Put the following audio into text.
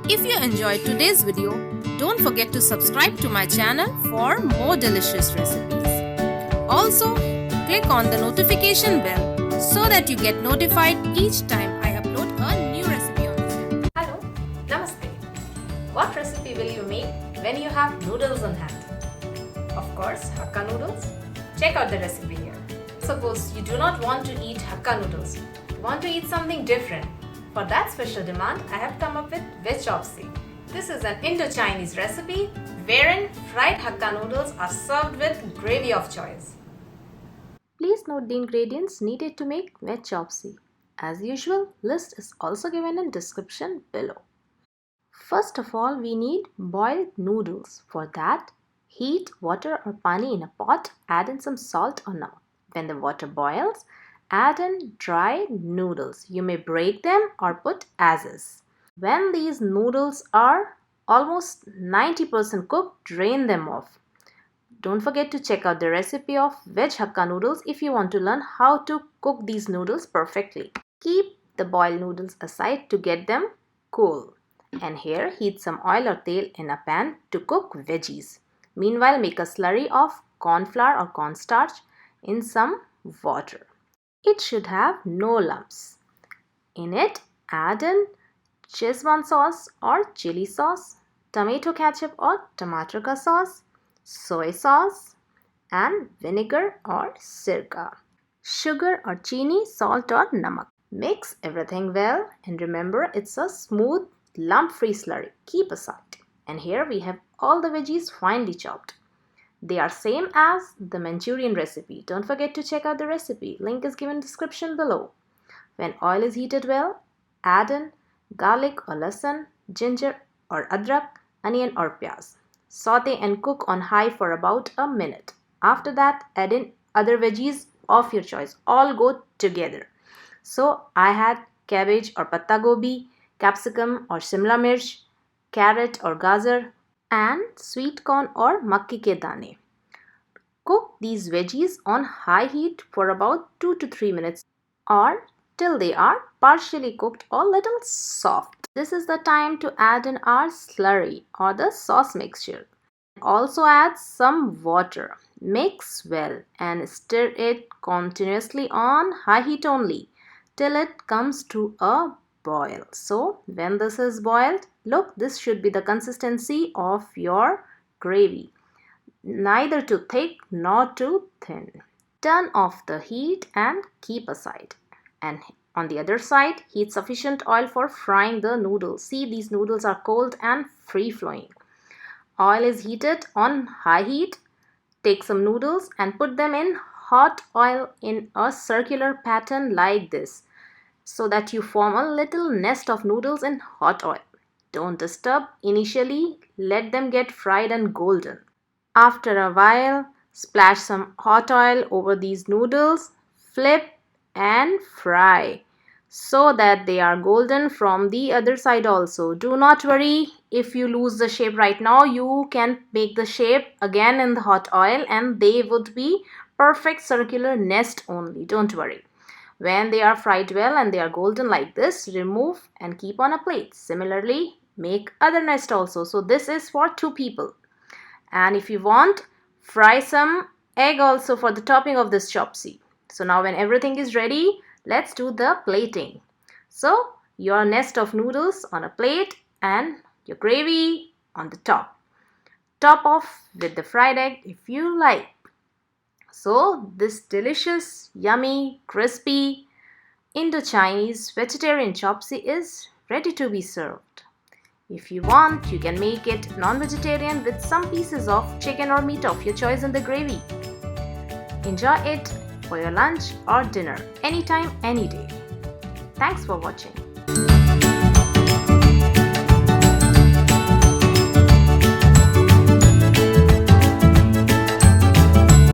If you enjoyed today's video, don't forget to subscribe to my channel for more delicious recipes. Also, click on the notification bell so that you get notified each time I upload a new recipe on this channel. Hello, Namaste. What recipe will you make when you have noodles on hand? Of course, Hakka noodles. Check out the recipe here. Suppose you do not want to eat Hakka noodles, you want to eat something different. For that special demand, I have come up with Veg Choupsey. This is an Indo-Chinese recipe wherein fried Hakka noodles are served with gravy of choice. Please note the ingredients needed to make Veg Choupsey. As usual, list is also given in description below. First of all, we need boiled noodles. For that, heat water or pani in a pot, add in some salt or namak. When the water boils, add in dry noodles. You may break them or put as is. When these noodles are almost 90% cooked, drain them off. Don't forget to check out the recipe of veg Hakka noodles if you want to learn how to cook these noodles perfectly. Keep the boiled noodles aside to get them cool. And here, heat some oil or tel in a pan to cook veggies. Meanwhile, make a slurry of cornflour or cornstarch in some water. It should have no lumps. In it, add in Schezwan sauce or chili sauce, tomato ketchup or tomato sauce, soy sauce, and vinegar or sirka, sugar or chini, salt or namak. Mix everything well and remember it's a smooth, lump-free slurry. Keep aside. And here we have all the veggies finely chopped. They are same as the Manchurian recipe. Don't forget to check out the recipe. Link is given in description below. When oil is heated well, add in garlic or lasan, ginger or adrak, onion or pyaz. Saute and cook on high for about a minute. After that, add in other veggies of your choice. All go together. So I had cabbage or patta gobi, capsicum or shimla mirch, carrot or gajar, and sweet corn or makki ke dane. Cook these veggies on high heat for about 2 to 3 minutes or till they are partially cooked or little soft. This is the time to add in our slurry or the sauce mixture. Also add some water. Mix well and stir it continuously on high heat only till it comes to a boil. So when this is boiled, look, this should be the consistency of your gravy. Neither too thick nor too thin. Turn off the heat and keep aside. And on the other side, heat sufficient oil for frying the noodles. See, these noodles are cold and free flowing. Oil is heated on high heat. Take some noodles and put them in hot oil in a circular pattern like this, so that you form a little nest of noodles in hot oil. Don't disturb initially, let them get fried and golden. After a while, splash some hot oil over these noodles, flip and fry so that they are golden from the other side also. Do not worry if you lose the shape right now, you can make the shape again in the hot oil and they would be perfect circular nest only. Don't worry. When they are fried well and they are golden like this, remove and keep on a plate. Similarly, make other nest also. So this is for 2 people. And if you want, fry some egg also for the topping of this choupsey. So now when everything is ready, let's do the plating. So your nest of noodles on a plate and your gravy on the top. Top off with the fried egg if you like. So this delicious, yummy, crispy Indo-Chinese vegetarian choupsey is ready to be served. If you want, you can make it non-vegetarian with some pieces of chicken or meat of your choice in the gravy. Enjoy it for your lunch or dinner anytime, any day. Thanks for watching.